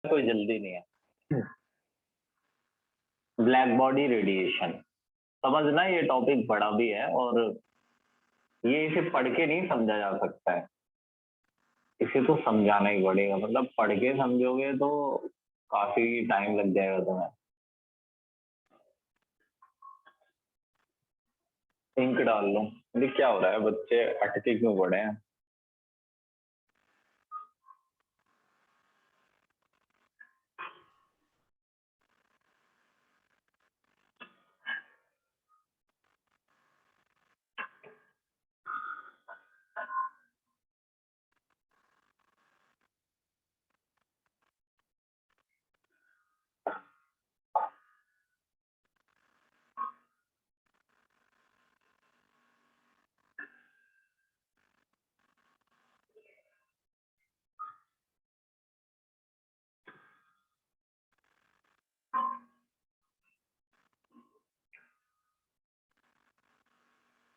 कोई जल्दी नहीं है। ब्लैक बॉडी रेडिएशन समझना, ये टॉपिक बड़ा भी है और ये इसे पढ़ के नहीं समझा जा सकता है, इसे तो समझाना ही पड़ेगा। मतलब पढ़ के समझोगे तो काफी टाइम लग जाएगा तुम्हें। इंक डाल लो। ये क्या हो रहा है, बच्चे अटके क्यों पड़े हैं?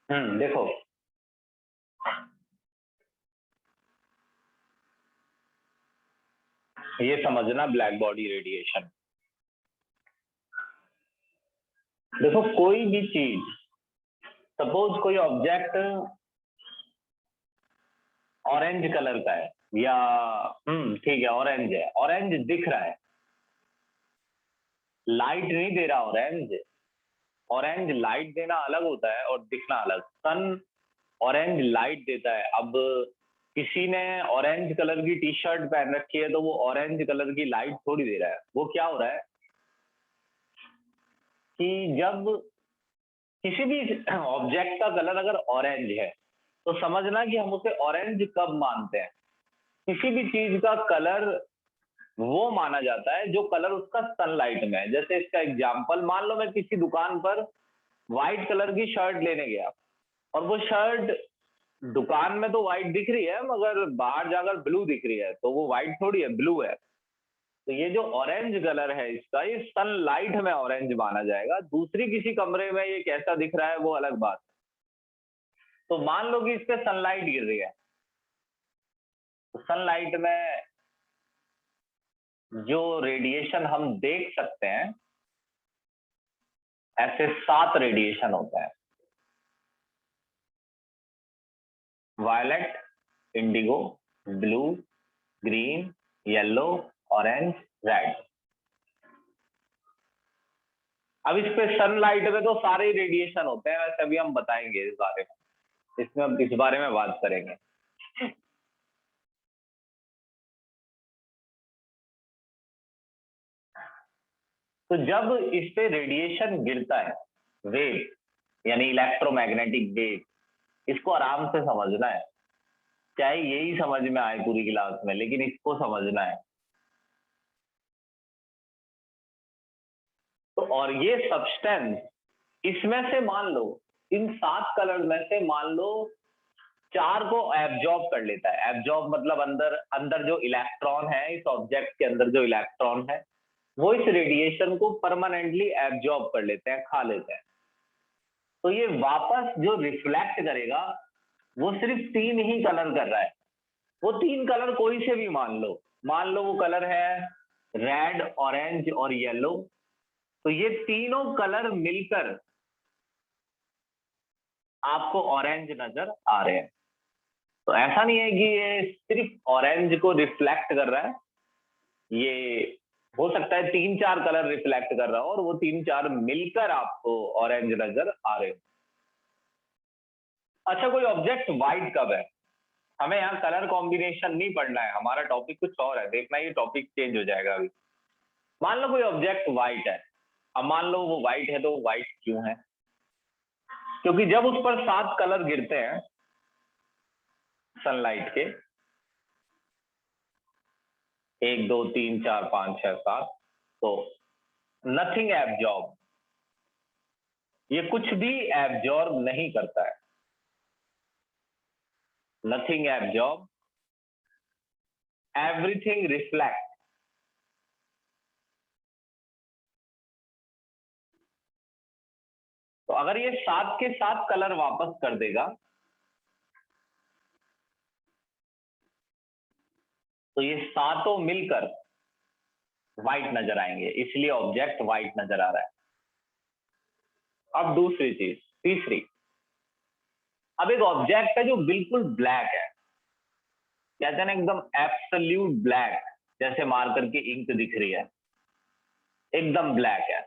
देखो, ये समझना ब्लैक बॉडी रेडिएशन। देखो, कोई भी चीज, सपोज कोई ऑब्जेक्ट ऑरेंज कलर का है या ठीक है ऑरेंज है, ऑरेंज दिख रहा है, लाइट नहीं दे रहा ऑरेंज। ऑरेंज लाइट देना अलग होता है और दिखना अलग। सन ऑरेंज लाइट देता है। अब किसी ने ऑरेंज कलर की टी शर्ट पहन रखी है तो वो ऑरेंज कलर की लाइट थोड़ी दे रहा है। वो क्या हो रहा है कि जब किसी भी ऑब्जेक्ट का कलर अगर ऑरेंज है तो समझना कि हम उसे ऑरेंज कब मानते हैं। किसी भी चीज का कलर वो माना जाता है जो कलर उसका सनलाइट में है। जैसे इसका एग्जांपल, मान लो मैं किसी दुकान पर व्हाइट कलर की शर्ट लेने गया और वो शर्ट दुकान में तो व्हाइट दिख रही है मगर बाहर जाकर ब्लू दिख रही है, तो वो व्हाइट थोड़ी है, ब्लू है। तो ये जो ऑरेंज कलर है इसका, ये सनलाइट में ऑरेंज माना जाएगा। दूसरी किसी कमरे में ये कैसा दिख रहा है वो अलग बात। तो मान लो कि इस पे सनलाइट गिर रही है, तो सनलाइट में जो रेडिएशन हम देख सकते हैं, ऐसे 7 रेडिएशन होते हैं। Violet, indigo, blue, green, yellow, orange, red. अब इस पे सनलाइट में तो सारे रेडिएशन होते हैं, वैसे अभी हम बताएंगे इस बारे में, इसमें अब इस बारे में बात करेंगे। तो जब इस पे रेडिएशन गिरता है, वेव यानी इलेक्ट्रोमैग्नेटिक वेव, इसको आराम से समझना है, चाहे यही समझ में आए पूरी क्लास में, लेकिन इसको समझना है। तो और ये सब्सटेंस, इसमें से मान लो इन 7 कलर में से मान लो 4 को एब्जॉर्ब कर लेता है। एब्जॉर्ब मतलब अंदर अंदर जो इलेक्ट्रॉन है, इस ऑब्जेक्ट के अंदर जो इलेक्ट्रॉन है वो इस रेडिएशन को परमानेंटली एब्जॉर्ब कर लेते हैं, खा लेते हैं। तो ये वापस जो रिफ्लेक्ट करेगा वो सिर्फ 3 ही कलर कर रहा है। वो 3 कलर कोई से भी मान लो वो कलर है रेड, ऑरेंज और येलो। तो ये तीनों कलर मिलकर आपको ऑरेंज नजर आ रहे हैं। तो ऐसा नहीं है कि ये सिर्फ ऑरेंज को रिफ्लेक्ट कर रहा है, ये हो सकता है 3-4 कलर रिफ्लेक्ट कर रहा हो और वो 3-4 मिलकर आपको ऑरेंज नजर आ रहे हो। अच्छा, कोई ऑब्जेक्ट व्हाइट कब है? हमें यहाँ कलर कॉम्बिनेशन नहीं पढ़ना है, हमारा टॉपिक कुछ और है। देखना ये टॉपिक चेंज हो जाएगा अभी। मान लो कोई ऑब्जेक्ट व्हाइट है। अब मान लो वो व्हाइट है, तो व्हाइट क्यों है? क्योंकि जब उस पर 7 कलर गिरते हैं सनलाइट के, 1 2 3 4 5 6 7, तो नथिंग एब्जॉर्ब, ये कुछ भी एब्जॉर्ब नहीं करता है। Nothing absorb, everything reflect. तो अगर ये 7 के 7 कलर वापस कर देगा तो ये सातों मिलकर व्हाइट नजर आएंगे, इसलिए ऑब्जेक्ट व्हाइट नजर आ रहा है। अब दूसरी चीज, तीसरी, अब एक ऑब्जेक्ट है जो बिल्कुल ब्लैक है, कहते हैं ना एकदम एब्सोल्यूट ब्लैक, जैसे मार्कर की इंक दिख रही है, एकदम ब्लैक है,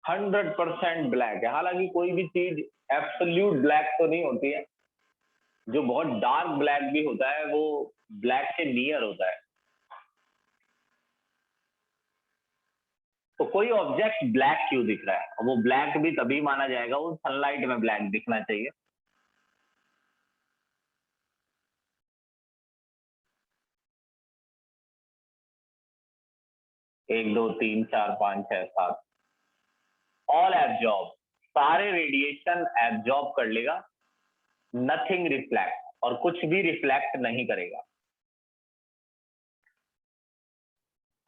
100% ब्लैक है। हालांकि कोई भी चीज एब्सोल्यूट ब्लैक तो नहीं होती है, जो बहुत डार्क ब्लैक भी होता है वो ब्लैक के नियर होता है। तो कोई ऑब्जेक्ट ब्लैक क्यों दिख रहा है, और वो ब्लैक भी तभी माना जाएगा, वो सनलाइट में ब्लैक दिखना चाहिए। एक दो तीन चार पांच छह सात, ऑल एब्जॉर्ब, सारे रेडिएशन एब्जॉर्ब कर लेगा, नथिंग रिफ्लेक्ट, और कुछ भी रिफ्लेक्ट नहीं करेगा।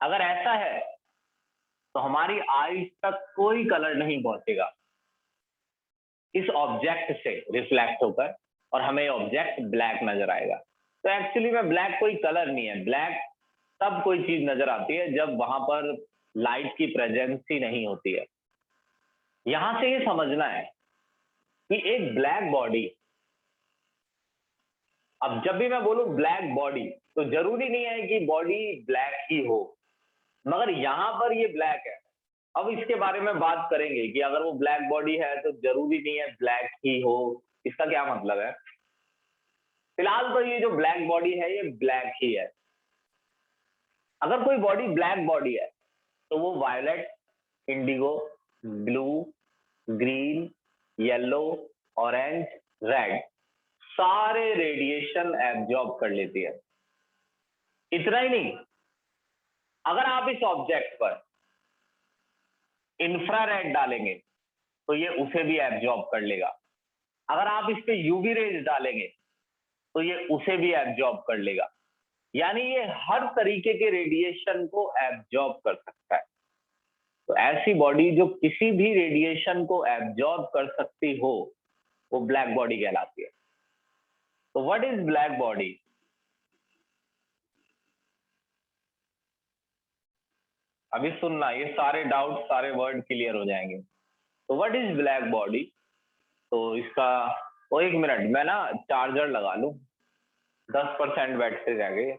अगर ऐसा है तो हमारी आईज तक कोई कलर नहीं पहुंचेगा इस ऑब्जेक्ट से रिफ्लेक्ट होकर, और हमें ऑब्जेक्ट ब्लैक नजर आएगा। तो एक्चुअली में ब्लैक कोई कलर नहीं है, ब्लैक तब कोई चीज नजर आती है जब वहां पर लाइट की प्रेजेंस ही नहीं होती है। यहां से ये समझना है कि एक ब्लैक बॉडी, अब जब भी मैं बोलूं ब्लैक बॉडी, तो जरूरी नहीं है कि बॉडी ब्लैक ही हो, मगर यहां पर ये ब्लैक है। अब इसके बारे में बात करेंगे कि अगर वो ब्लैक बॉडी है तो जरूरी नहीं है ब्लैक ही हो, इसका क्या मतलब है। फिलहाल तो ये जो ब्लैक बॉडी है ये ब्लैक ही है। अगर कोई बॉडी ब्लैक बॉडी है तो वो violet, indigo, blue, green, yellow, orange, red, सारे रेडिएशन एब्जॉर्ब कर लेती है। इतना ही नहीं, अगर आप इस ऑब्जेक्ट पर इंफ्रारेड डालेंगे तो ये उसे भी एब्जॉर्ब कर लेगा। अगर आप इस पे यूवी रेज डालेंगे तो ये उसे भी एब्जॉर्ब कर लेगा। यानी ये हर तरीके के रेडिएशन को एब्जॉर्ब कर सकता है। तो ऐसी बॉडी जो किसी भी रेडिएशन को एब्जॉर्ब कर सकती हो वो ब्लैक बॉडी कहलाती है। तो व्हाट इज ब्लैक बॉडी? अभी सुनना, ये सारे डाउट, सारे वर्ड क्लियर हो जाएंगे। तो व्हाट इज ब्लैक बॉडी? तो इसका, ओ एक मिनट, मैं ना चार्जर लगा लूं, 10% बैटरी रह गई है।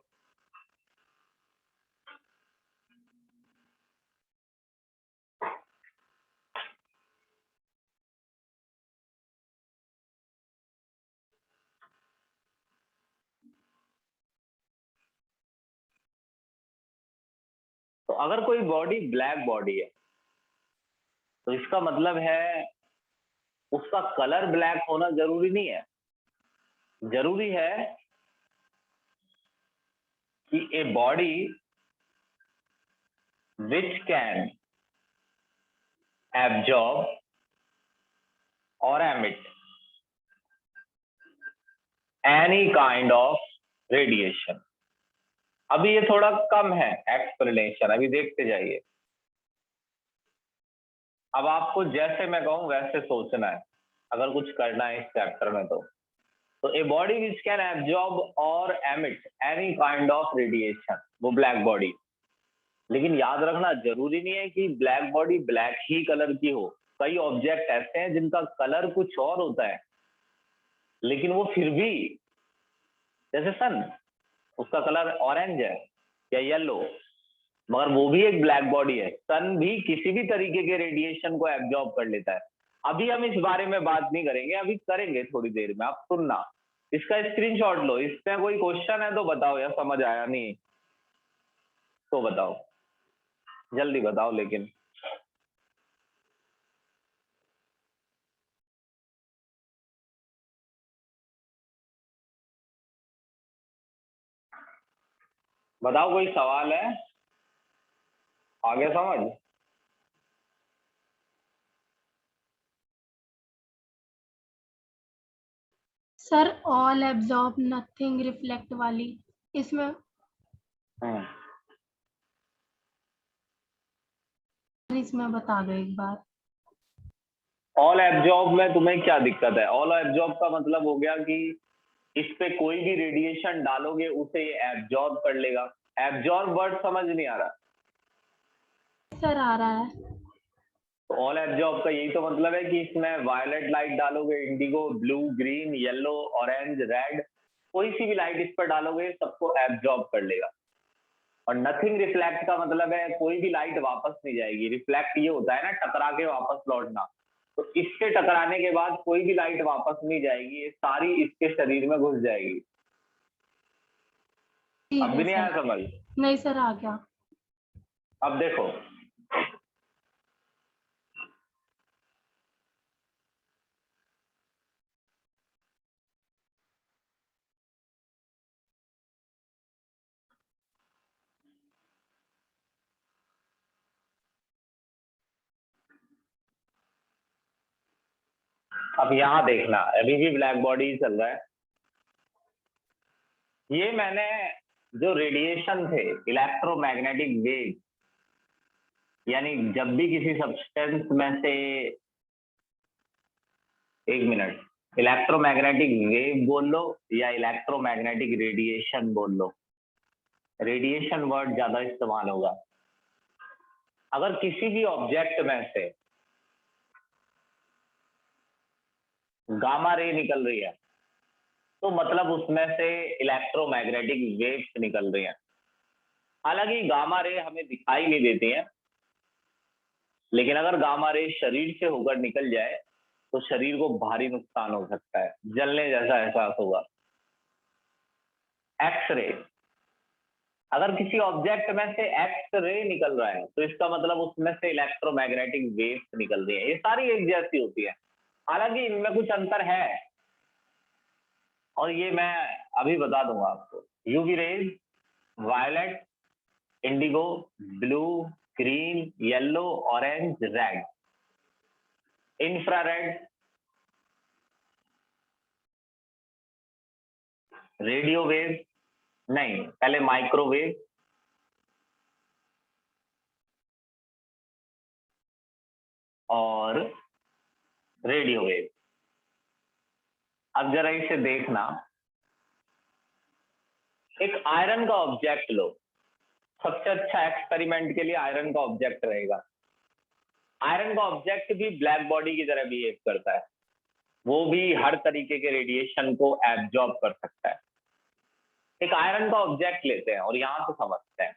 तो अगर कोई बॉडी ब्लैक बॉडी है तो इसका मतलब है उसका कलर ब्लैक होना जरूरी नहीं है। जरूरी है कि a body which can absorb और emit any kind of radiation. अभी ये थोड़ा कम है एक्सप्लेनेशन, अभी देखते जाइए। अब आपको जैसे मैं कहूं वैसे सोचना है अगर कुछ करना है इस चैप्टर में। तो a body which can absorb और emit any kind of radiation, वो ब्लैक बॉडी। लेकिन याद रखना जरूरी नहीं है कि ब्लैक बॉडी ब्लैक ही कलर की हो। कई ऑब्जेक्ट ऐसे हैं जिनका कलर कुछ और होता है लेकिन वो फिर भी, जैसे सन, उसका कलर ऑरेंज है या येलो, मगर वो भी एक ब्लैक बॉडी है। सन भी किसी भी तरीके के रेडिएशन को एब्जॉर्ब कर लेता है। अभी हम इस बारे में बात नहीं करेंगे, अभी करेंगे थोड़ी देर में, आप सुनना। इसका स्क्रीनशॉट लो, इसमें कोई क्वेश्चन है तो बताओ, या समझ आया नहीं तो बताओ, जल्दी बताओ लेकिन। बताओ, कोई सवाल है? आगे समझ? Sir all absorb nothing reflect वाली, इसमें इसमें बता दो एक बार। ऑल एब्जॉर्ब में तुम्हें क्या दिक्कत है? ऑल एब्जॉर्ब का मतलब हो गया कि इस पे कोई भी रेडिएशन डालोगे उसे ये एब्जॉर्ब कर लेगा। एब्जॉर्ब वर्ड समझ नहीं आ रहा? सर आ रहा है। तो ऑल एब्जॉर्ब का यही तो मतलब है कि इसमें वायलेट लाइट डालोगे, Indigo, blue, green, yellow, orange, red, कोई सी भी लाइट इस पर डालोगे सबको एब्जॉर्ब कर लेगा। और नथिंग रिफ्लेक्ट का मतलब है कोई भी लाइट वापस नहीं जाएगी। रिफ्लेक्ट ये होता है ना टकरा के वापस लौटना, तो इससे टकराने के बाद कोई भी लाइट वापस नहीं जाएगी, ये सारी इसके शरीर में घुस जाएगी। ठीक अब है भी नहीं आया सर। समझ? नहीं सर आ गया। अब देखो, अब यहां देखना, अभी भी ब्लैक बॉडी चल रहा है। ये मैंने जो रेडिएशन थे, इलेक्ट्रोमैग्नेटिक वेव, यानी जब भी किसी सब्सटेंस में से, एक मिनट, इलेक्ट्रोमैग्नेटिक वेव बोल लो या इलेक्ट्रोमैग्नेटिक रेडिएशन बोल लो, रेडिएशन वर्ड ज्यादा इस्तेमाल होगा। अगर किसी भी ऑब्जेक्ट में से गामा रे निकल रही है तो मतलब उसमें से इलेक्ट्रोमैग्नेटिक वेव्स निकल रही हैं। हालांकि गामा रे हमें दिखाई नहीं देती हैं, लेकिन अगर गामा रे शरीर से होकर निकल जाए तो शरीर को भारी नुकसान हो सकता है, जलने जैसा एहसास होगा। एक्स रे, अगर किसी ऑब्जेक्ट में से एक्स रे निकल रहा है तो इसका मतलब उसमें से इलेक्ट्रोमैग्नेटिक वेव्स निकल रही है। ये सारी एक जैसी होती है, हालांकि इनमें कुछ अंतर है और ये मैं अभी बता दूंगा आपको। UV rays, violet, indigo, blue, green, yellow, orange, red. Infrared, radio wave, नहीं पहले माइक्रोवेव, और रेडियो वेव। अब जरा इसे देखना, एक आयरन का ऑब्जेक्ट लो, सबसे अच्छा एक्सपेरिमेंट के लिए आयरन का ऑब्जेक्ट रहेगा। आयरन का ऑब्जेक्ट भी ब्लैक बॉडी की तरह बिहेव करता है, वो भी हर तरीके के रेडिएशन को एब्जॉर्ब कर सकता है। एक आयरन का ऑब्जेक्ट लेते हैं और यहां से समझते हैं।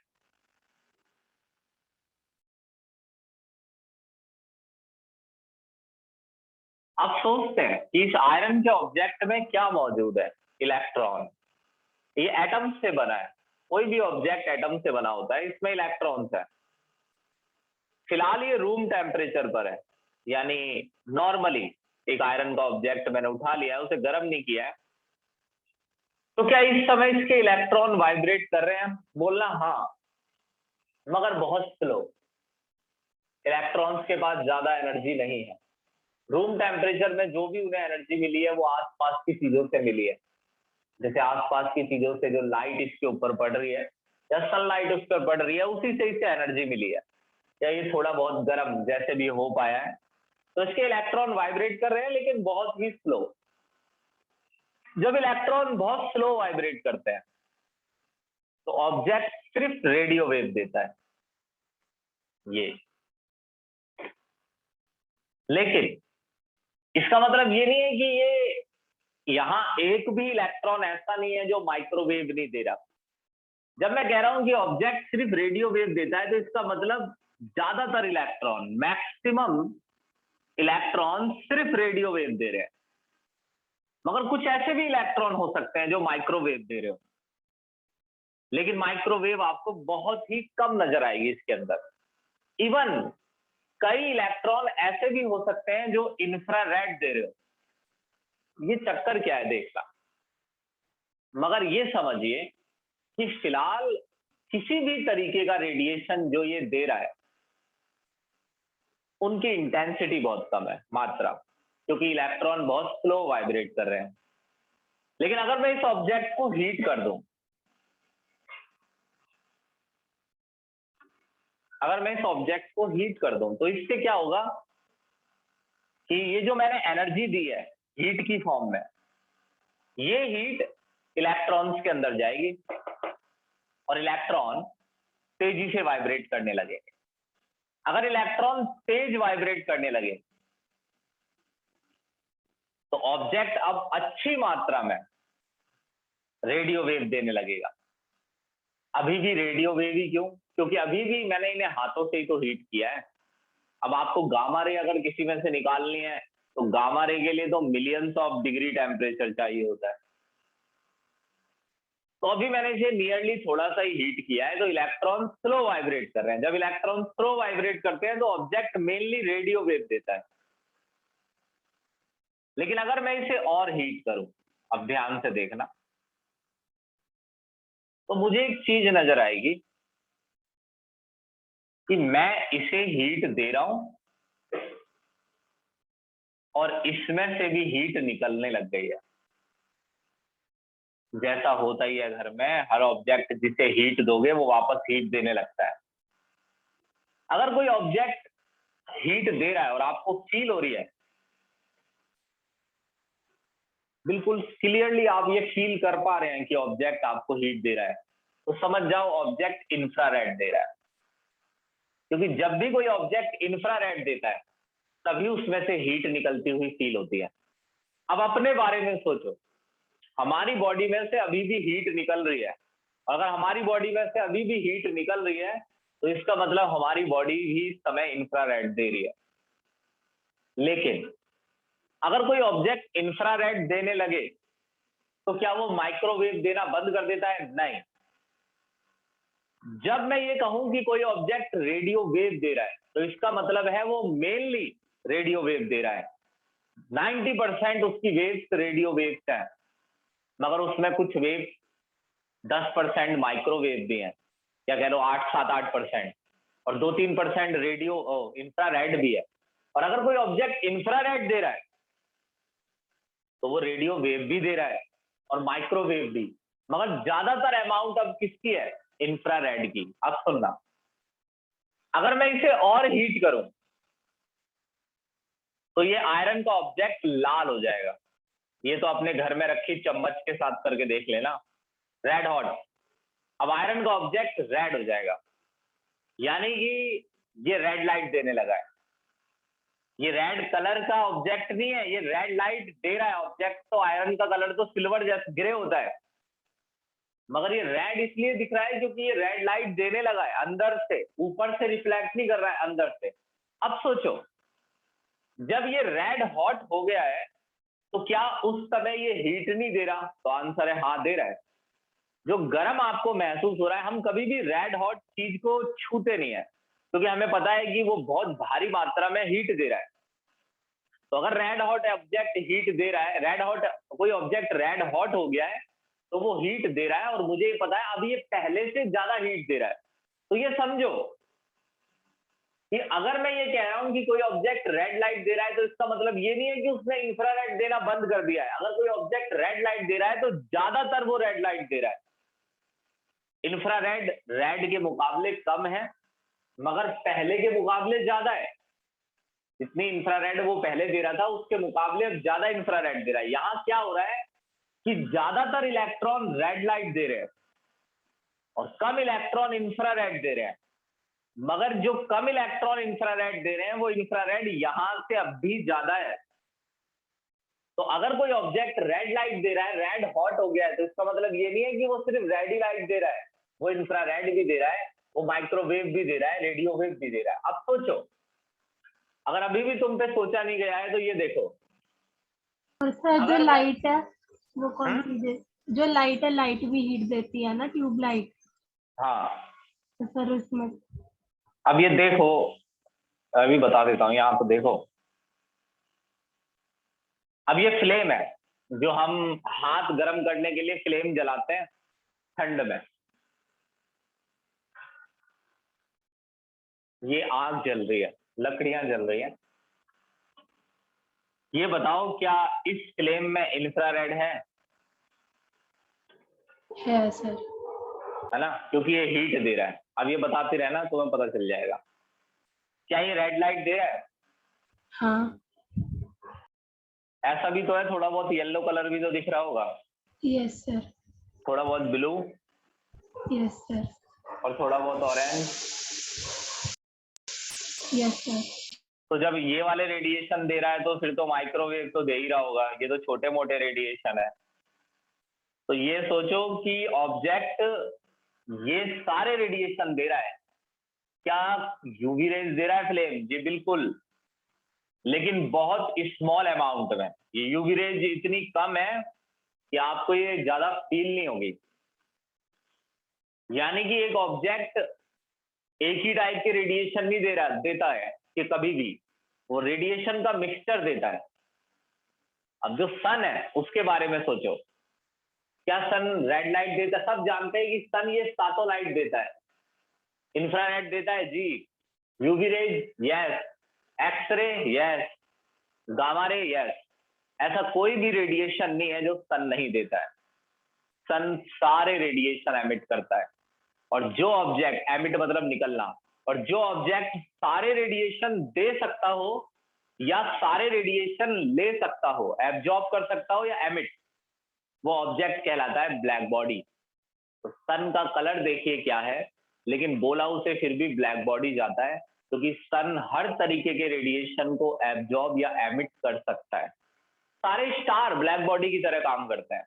अब सोचते हैं कि इस आयरन के ऑब्जेक्ट में क्या मौजूद है। इलेक्ट्रॉन। ये एटम से बना है, कोई भी ऑब्जेक्ट एटम से बना होता है, इसमें इलेक्ट्रॉन्स है। फिलहाल ये रूम टेम्परेचर पर है, यानी नॉर्मली एक आयरन का ऑब्जेक्ट मैंने उठा लिया है, उसे गर्म नहीं किया है, तो क्या इस समय इसके इलेक्ट्रॉन वाइब्रेट कर रहे हैं? बोलना हाँ, मगर बहुत स्लो। इलेक्ट्रॉन्स के पास ज्यादा एनर्जी नहीं है। रूम टेम्परेचर में जो भी उन्हें एनर्जी मिली है वो आसपास की चीजों से मिली है। जैसे आसपास की चीजों से जो लाइट इसके ऊपर पड़ रही है या सनलाइट उस पर पड़ रही है, उसी से इसे एनर्जी मिली है। या ये थोड़ा बहुत गर्म जैसे भी हो पाया है, तो इसके इलेक्ट्रॉन वाइब्रेट कर रहे हैं लेकिन बहुत ही स्लो। जब इलेक्ट्रॉन बहुत स्लो वाइब्रेट करते हैं तो ऑब्जेक्ट सिर्फ रेडियो वेव देता है, ये। लेकिन इसका मतलब ये नहीं है कि ये यहां एक भी इलेक्ट्रॉन ऐसा नहीं है जो माइक्रोवेव नहीं दे रहा। जब मैं कह रहा हूं कि ऑब्जेक्ट सिर्फ रेडियो वेव देता है तो इसका मतलब ज्यादातर इलेक्ट्रॉन, मैक्सिमम इलेक्ट्रॉन सिर्फ रेडियो वेव दे रहे हैं। मगर कुछ ऐसे भी इलेक्ट्रॉन हो सकते हैं जो माइक्रोवेव दे रहे हो, लेकिन माइक्रोवेव आपको बहुत ही कम नजर आएगी इसके अंदर। इवन कई इलेक्ट्रॉन ऐसे भी हो सकते हैं जो इंफ्रारेड दे रहे हो। ये चक्कर क्या है देखना, मगर ये समझिए कि फिलहाल किसी भी तरीके का रेडिएशन जो ये दे रहा है उनकी इंटेंसिटी बहुत कम है, मात्रा, क्योंकि इलेक्ट्रॉन बहुत स्लो वाइब्रेट कर रहे हैं। लेकिन अगर मैं इस ऑब्जेक्ट को हीट कर दूं, अगर मैं इस ऑब्जेक्ट को हीट कर दूं तो इससे क्या होगा कि ये जो मैंने एनर्जी दी है हीट की फॉर्म में, ये हीट इलेक्ट्रॉन्स के अंदर जाएगी और इलेक्ट्रॉन तेजी से वाइब्रेट करने लगे। अगर इलेक्ट्रॉन तेज वाइब्रेट करने लगे तो ऑब्जेक्ट अब अच्छी मात्रा में रेडियो वेव देने लगेगा। अभी भी रेडियो वेव ही क्यों? क्योंकि अभी भी मैंने इन्हें हाथों से ही तो हीट किया है। अब आपको गामा रे अगर किसी में से निकालनी है तो गामा रे के लिए तो मिलियंस ऑफ डिग्री टेम्परेचर चाहिए होता है। तो अभी मैंने इसे नियरली थोड़ा सा ही हीट किया है, तो इलेक्ट्रॉन स्लो वाइब्रेट कर रहे हैं। जब इलेक्ट्रॉन स्लो वाइब्रेट करते हैं तो ऑब्जेक्ट मेनली रेडियो वेव देता है। लेकिन अगर मैं इसे और हीट करूं, अब ध्यान से देखना, तो मुझे एक चीज नजर आएगी कि मैं इसे हीट दे रहा हूं और इसमें से भी हीट निकलने लग गई है। जैसा होता ही है घर में, हर ऑब्जेक्ट जिसे हीट दोगे वो वापस हीट देने लगता है। अगर कोई ऑब्जेक्ट हीट दे रहा है और आपको फील हो रही है, बिल्कुल क्लियरली आप ये फील कर पा रहे हैं कि ऑब्जेक्ट आपको हीट दे रहा है, तो समझ जाओ ऑब्जेक्ट इंफ्रारेड दे रहा है। क्योंकि जब भी कोई ऑब्जेक्ट इंफ्रारेड देता है तभी उसमें से हीट निकलती हुई फील होती है। अब अपने बारे में सोचो, हमारी बॉडी में से अभी भी हीट निकल रही है। अगर हमारी बॉडी में से अभी भी हीट निकल रही है तो इसका मतलब हमारी बॉडी भी इस समय इंफ्रारेड दे रही है। लेकिन अगर कोई ऑब्जेक्ट इंफ्रारेड देने लगे तो क्या वो माइक्रोवेव देना बंद कर देता है? नहीं। जब मैं ये कहूं कि कोई ऑब्जेक्ट रेडियो वेव दे रहा है तो इसका मतलब है वो मेनली रेडियो वेव दे रहा है। 90% उसकी वेव्स रेडियो वेव्स हैं, मगर उसमें कुछ वेव्स 10% माइक्रोवेव भी हैं, या कह लो 8-7-8%, और 2-3% रेडियो इंफ्रारेड भी है। और अगर कोई ऑब्जेक्ट इंफ्रारेड दे रहा है तो वो रेडियो वेव भी दे रहा है और माइक्रोवेव भी, मगर ज्यादातर अमाउंट अब किसकी है? इंफ्रारेड की। अब सुनना, अगर मैं इसे और हीट करूं तो ये आयरन का ऑब्जेक्ट लाल हो जाएगा। ये तो अपने घर में रखी चम्मच के साथ करके देख लेना, रेड हॉट। अब आयरन का ऑब्जेक्ट रेड हो जाएगा, यानी कि ये रेड लाइट देने लगा है। ये रेड कलर का ऑब्जेक्ट नहीं है, ये रेड लाइट दे रहा है। ऑब्जेक्ट तो आयरन का कलर तो सिल्वर जैसा ग्रे होता है, मगर ये रेड इसलिए दिख रहा है क्योंकि ये रेड लाइट देने लगा है अंदर से, ऊपर से रिफ्लेक्ट नहीं कर रहा है, अंदर से। अब सोचो, जब ये रेड हॉट हो गया है तो क्या उस समय ये हीट नहीं दे रहा? तो आंसर है हाँ, दे रहा है। जो गर्म आपको महसूस हो रहा है, हम कभी भी रेड हॉट चीज को छूते नहीं है क्योंकि हमें पता है कि वो बहुत भारी मात्रा में हीट दे रहा है। तो अगर रेड हॉट ऑब्जेक्ट हीट दे रहा है, रेड हॉट कोई ऑब्जेक्ट रेड हॉट हो गया है तो वो हीट दे रहा है, और मुझे ये पता है अब ये पहले से ज्यादा हीट दे रहा है। तो ये समझो कि अगर मैं ये कह रहा हूं कि कोई ऑब्जेक्ट रेड लाइट दे रहा है तो इसका मतलब ये नहीं है कि उसने इंफ्रारेड देना बंद कर दिया है। अगर कोई ऑब्जेक्ट रेड लाइट दे रहा है तो ज्यादातर वो रेड लाइट दे रहा है। इंफ्रारेड रेड के मुकाबले कम है, मगर पहले के मुकाबले ज्यादा है। जितनी इंफ्रारेड वो पहले दे रहा था उसके मुकाबले अब ज्यादा इंफ्रारेड दे रहा है। यहां क्या हो रहा है कि ज्यादातर इलेक्ट्रॉन रेड लाइट दे रहे हैं और कम इलेक्ट्रॉन इंफ्रारेड दे रहे हैं, मगर जो कम इलेक्ट्रॉन इंफ्रारेड दे रहे हैं वो इंफ्रारेड यहां से अब भी ज्यादा है। तो अगर कोई ऑब्जेक्ट रेड लाइट दे रहा है, रेड हॉट हो गया है, तो इसका मतलब ये नहीं है कि वो सिर्फ रेड ही लाइट दे रहा है, वो इंफ्रारेड भी दे रहा है, वो माइक्रोवेव भी दे रहा है, रेडियो वेव भी दे रहा है। अब सोचो, अगर अभी भी तुम पे सोचा नहीं गया है तो ये देखो, और सर जो अगर मैं लाइट है वो कौन सी जो लाइट है, लाइट भी हीट देती है ना, ट्यूब लाइट। हाँ, तो सर उसमें अब ये देखो, अभी बता देता हूँ, यहाँ तो देखो, अब ये फ्लेम है जो हम हाथ गर्म करने के लिए फ्लेम जलाते हैं ठंड में। ये आग जल रही है, लकड़ियां जल रही हैं। ये बताओ क्या इस फ्लेम में इंफ्रारेड है सर। ना? क्योंकि ये हीट दे रहा है। अब ये बताते रहना, तुम्हें पता चल जाएगा। क्या ये रेड लाइट दे रहा है? हाँ। ऐसा भी तो है, थोड़ा बहुत येलो कलर भी तो दिख रहा होगा, यस सर। थोड़ा बहुत ब्लू, यस सर। और थोड़ा बहुत ऑरेंज। Yes sir. तो जब ये वाले रेडिएशन दे रहा है तो फिर तो माइक्रोवेव तो दे ही रहा होगा, ये तो छोटे मोटे रेडिएशन है। तो ये सोचो कि ऑब्जेक्ट ये सारे रेडिएशन दे रहा है। क्या यूवी रेज दे रहा है फ्लेम? जी बिल्कुल, लेकिन बहुत स्मॉल अमाउंट में। ये यूवी रेज इतनी कम है कि आपको ये ज्यादा फील नहीं होगी। यानी कि एक ऑब्जेक्ट एक ही टाइप के रेडिएशन नहीं देता है कि कभी भी, वो रेडिएशन का मिक्सचर देता है। अब जो सन है उसके बारे में सोचो, क्या सन रेड लाइट देता है? सब जानते हैं कि सन ये सातों लाइट देता है। इंफ्रारेड देता है जी, UV rays yes, X-ray yes, gamma ray yes. ऐसा कोई भी रेडिएशन नहीं है जो सन नहीं देता है। सन सारे रेडिएशन एमिट करता है। और जो ऑब्जेक्ट, एमिट मतलब निकलना, और जो ऑब्जेक्ट सारे रेडिएशन दे सकता हो या सारे रेडिएशन ले सकता हो, एब्जॉर्ब कर सकता हो या एमिट, वो ऑब्जेक्ट कहलाता है ब्लैक बॉडी। तो सन का कलर देखिए क्या है, लेकिन बोला उसे फिर भी ब्लैक बॉडी जाता है, क्योंकि सन हर तरीके के रेडिएशन को एब्जॉर्ब या एमिट कर सकता है। सारे स्टार ब्लैक बॉडी की तरह काम करते हैं।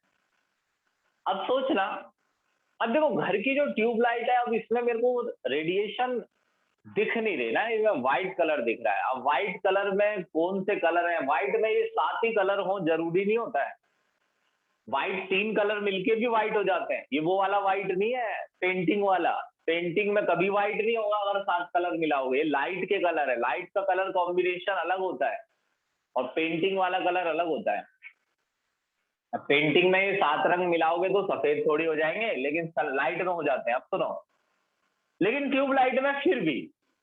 अब सोचना, अब देखो घर की जो ट्यूबलाइट है, अब इसमें मेरे को रेडिएशन दिख नहीं रही ना, इसमें व्हाइट कलर दिख रहा है। अब व्हाइट कलर में कौन से कलर है? व्हाइट में ये 7 ही कलर हो जरूरी नहीं होता है। व्हाइट 3 कलर मिलके भी व्हाइट हो जाते हैं। ये वो वाला व्हाइट नहीं है पेंटिंग वाला। पेंटिंग में कभी व्हाइट नहीं होगा अगर 7 कलर मिलाओगे। ये लाइट के कलर है, लाइट का कलर कॉम्बिनेशन अलग होता है और पेंटिंग वाला कलर अलग होता है। पेंटिंग में ये 7 रंग मिलाओगे तो सफेद थोड़ी हो जाएंगे, लेकिन लाइट में हो जाते हैं। अब सुनो, लेकिन ट्यूबलाइट में फिर भी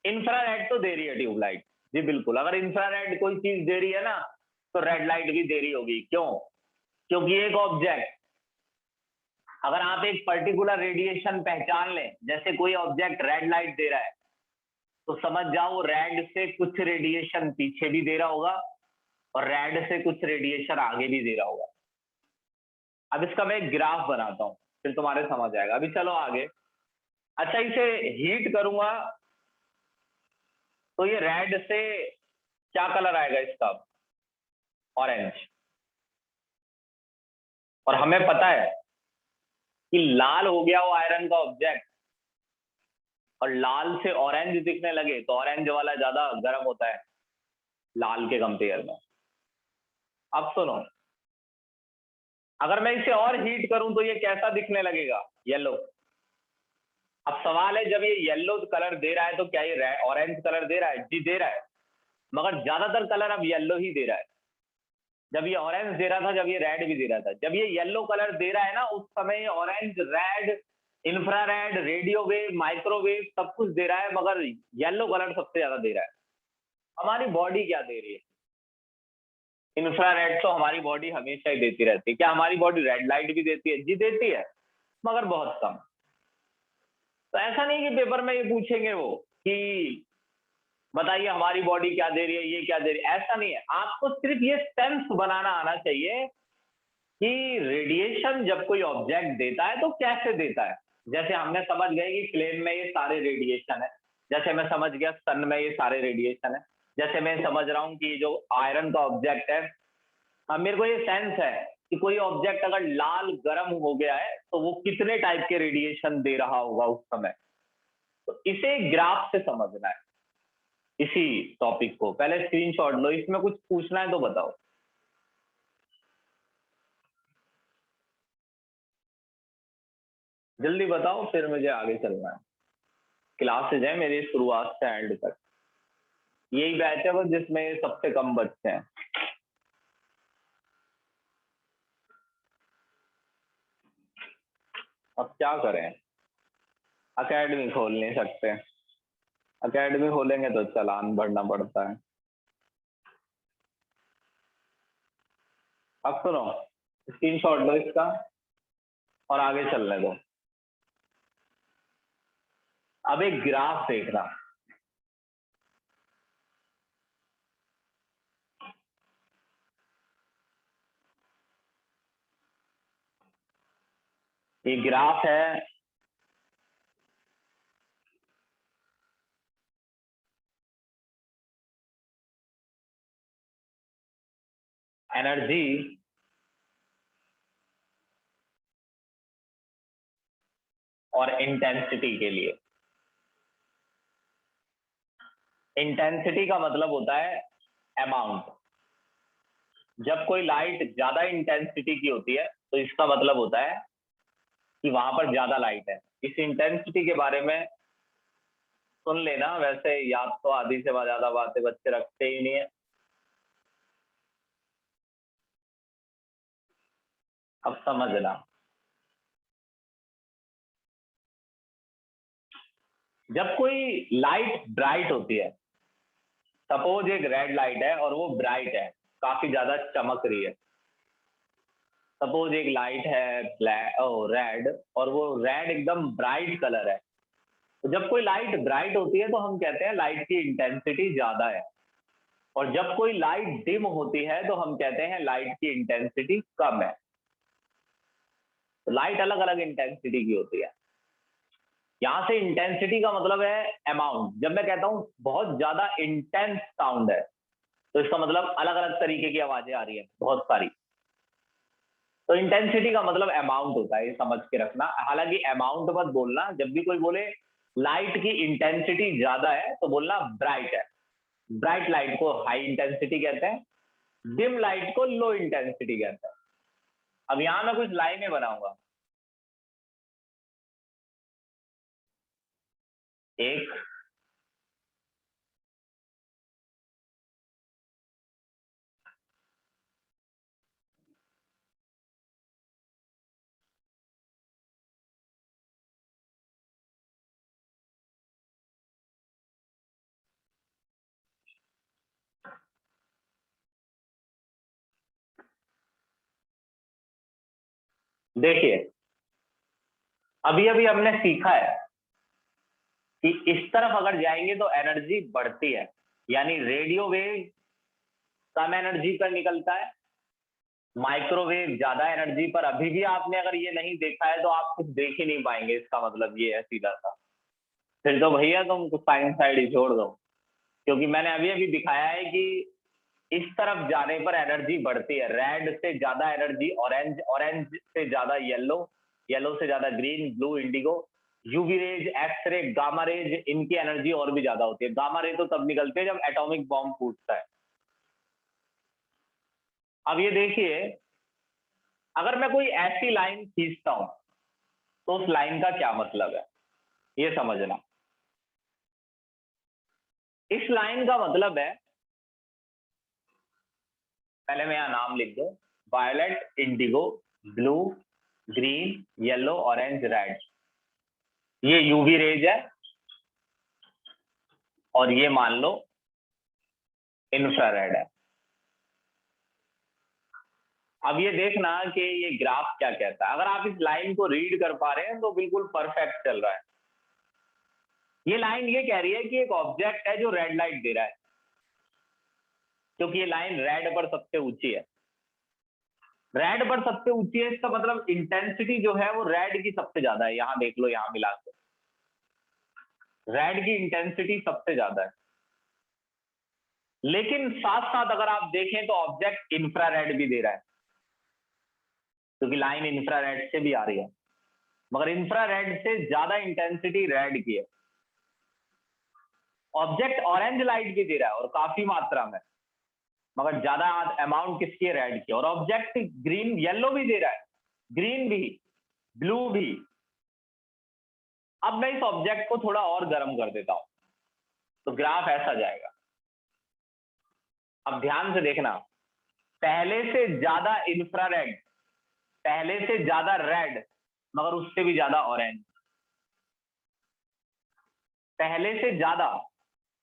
इंफ्रारेड तो दे रही है ट्यूबलाइट। जी बिल्कुल, अगर इंफ्रारेड कोई चीज दे रही है ना, तो रेड लाइट भी दे रही होगी। क्यों? क्योंकि एक ऑब्जेक्ट, अगर आप एक पर्टिकुलर रेडिएशन पहचान लें, जैसे कोई ऑब्जेक्ट रेड लाइट दे रहा है, तो समझ जाओ रेड से कुछ रेडिएशन पीछे भी दे रहा होगा और रेड से कुछ रेडिएशन आगे भी दे रहा होगा। अब इसका मैं एक ग्राफ बनाता हूं, फिर तुम्हारे समझ आएगा। अभी चलो आगे। अच्छा, इसे हीट करूंगा तो ये रेड से क्या कलर आएगा इसका? ऑरेंज। और हमें पता है कि लाल हो गया वो आयरन का ऑब्जेक्ट, और लाल से ऑरेंज दिखने लगे तो ऑरेंज वाला ज्यादा गर्म होता है लाल के कंपेयर में। अब सुनो, अगर मैं इसे और हीट करूं तो ये कैसा दिखने लगेगा? येलो। अब सवाल है, जब ये येलो कलर दे रहा है तो क्या ये ऑरेंज कलर दे रहा है? जी दे रहा है, मगर ज्यादातर कलर अब येलो ही दे रहा है। जब ये ऑरेंज दे रहा था, जब ये रेड भी दे रहा था, जब ये येलो कलर दे रहा है ना, उस समय orange, red, infrared, radio wave, microwave सब कुछ दे रहा है, मगर येलो कलर सबसे ज्यादा दे रहा है। हमारी बॉडी क्या दे रही है? इंफ्रारेड तो हमारी बॉडी हमेशा ही देती रहती है। क्या हमारी बॉडी रेड लाइट भी देती है? जी देती है, मगर बहुत कम। तो ऐसा नहीं कि पेपर में ये पूछेंगे वो कि बताइए हमारी बॉडी क्या दे रही है, ये क्या दे रही है। ऐसा नहीं है, आपको सिर्फ ये सेंस बनाना आना चाहिए कि रेडिएशन जब कोई ऑब्जेक्ट देता है तो कैसे देता है। जैसे हमने समझ गए कि फ्लेम में ये सारे रेडिएशन है, जैसे मैं समझ गया सन में ये सारे रेडिएशन है, जैसे मैं समझ रहा हूँ कि जो आयरन का ऑब्जेक्ट है, अब मेरे को ये सेंस है कि कोई ऑब्जेक्ट अगर लाल गर्म हो गया है तो वो कितने टाइप के रेडिएशन दे रहा होगा उस समय। तो इसे ग्राफ से समझना है। इसी टॉपिक को पहले स्क्रीनशॉट लो, इसमें कुछ पूछना है तो बताओ, जल्दी बताओ, फिर मुझे आगे चलना है। क्लासेज है मेरी शुरुआत से एंड तक, यही बैच है बस जिसमें सबसे कम बच्चे हैं। अब क्या करें, अकेडमी खोल नहीं सकते, अकेडमी खोलेंगे तो चालान भरना पड़ता है। अब सुनो, स्क्रीनशॉट लो इसका और आगे चलने दो। अब एक ग्राफ देखना, ये ग्राफ है एनर्जी और इंटेंसिटी के लिए। इंटेंसिटी का मतलब होता है अमाउंट। जब कोई लाइट ज्यादा इंटेंसिटी की होती है तो इसका मतलब होता है कि वहां पर ज्यादा लाइट है। इस इंटेंसिटी के बारे में सुन लेना, वैसे याद तो आधी से ज्यादा बातें बच्चे रखते ही नहीं है। अब समझना, जब कोई लाइट ब्राइट होती है, सपोज एक रेड लाइट है और वो ब्राइट है, काफी ज्यादा चमक रही है। सपोज एक लाइट है ब्लैक रेड और वो रेड एकदम ब्राइट कलर है। तो जब कोई लाइट ब्राइट होती है तो हम कहते हैं लाइट की इंटेंसिटी ज्यादा है, और जब कोई लाइट डिम होती है तो हम कहते हैं लाइट की इंटेंसिटी कम है। तो लाइट अलग अलग इंटेंसिटी की होती है। यहां से इंटेंसिटी का मतलब है अमाउंट। जब मैं कहता हूं बहुत ज्यादा इंटेंस साउंड है तो इसका मतलब अलग अलग तरीके की आवाजें आ रही है, बहुत सारी। तो इंटेंसिटी का मतलब अमाउंट होता है, ये समझ के रखना। हालांकि अमाउंट मत बोलना, जब भी कोई बोले लाइट की इंटेंसिटी ज्यादा है तो बोलना ब्राइट है। ब्राइट लाइट को हाई इंटेंसिटी कहते हैं, डिम लाइट को लो इंटेंसिटी कहते हैं। अब यहां मैं कुछ लाइनें बनाऊंगा। एक, देखिए अभी अभी हमने सीखा है कि इस तरफ अगर जाएंगे तो एनर्जी बढ़ती है, यानी रेडियो वेव कम एनर्जी पर निकलता है, माइक्रोवेव ज्यादा एनर्जी पर। अभी भी आपने अगर ये नहीं देखा है तो आप कुछ देख ही नहीं पाएंगे, इसका मतलब ये है सीधा सा। फिर तो भैया तुम कुछ साइंस साइड ही छोड़ दो, क्योंकि मैंने अभी अभी दिखाया है कि इस तरफ जाने पर एनर्जी बढ़ती है। रेड से ज्यादा एनर्जी ऑरेंज, ऑरेंज से ज्यादा येलो, येलो से ज्यादा green, blue, Indigo. UV rays, X ray, gamma rays, इनकी एनर्जी और भी ज्यादा होती है। गामा रे तो तब निकलती है जब एटॉमिक बॉम्ब फूटता है। अब ये देखिए, अगर मैं कोई ऐसी लाइन खींचता हूं तो उस लाइन का क्या मतलब है, ये समझना। इस लाइन का मतलब है, पहले मैं यहां नाम लिख दो, violet, indigo, blue, green, yellow, orange, red. ये यूवी रेज है और ये मान लो इंफ्रारेड है। अब ये देखना कि ये ग्राफ क्या कहता है। अगर आप इस लाइन को रीड कर पा रहे हैं तो बिल्कुल परफेक्ट चल रहा है। ये लाइन ये कह रही है कि एक ऑब्जेक्ट है जो रेड लाइट दे रहा है, क्योंकि ये लाइन रेड पर सबसे ऊंची है। रेड पर सबसे ऊंची है, इसका मतलब इंटेंसिटी जो है वो रेड की सबसे ज्यादा है। यहां देख लो, यहां मिला के रेड की इंटेंसिटी सबसे ज्यादा है। लेकिन साथ साथ अगर आप देखें तो ऑब्जेक्ट इंफ्रारेड भी दे रहा है, क्योंकि लाइन इंफ्रारेड से भी आ रही है, मगर इंफ्रारेड से ज्यादा इंटेंसिटी रेड की है। ऑब्जेक्ट ऑरेंज लाइट भी दे रहा है और काफी मात्रा में, मगर ज्यादा अमाउंट किसकी है, रेड की। और ऑब्जेक्ट ग्रीन, येलो भी दे रहा है, ग्रीन भी, ब्लू भी। अब मैं इस ऑब्जेक्ट को थोड़ा और गर्म कर देता हूं तो ग्राफ ऐसा जाएगा। अब ध्यान से देखना, पहले से ज्यादा इंफ्रारेड, पहले से ज्यादा रेड, मगर उससे भी ज्यादा ऑरेंज। पहले से ज्यादा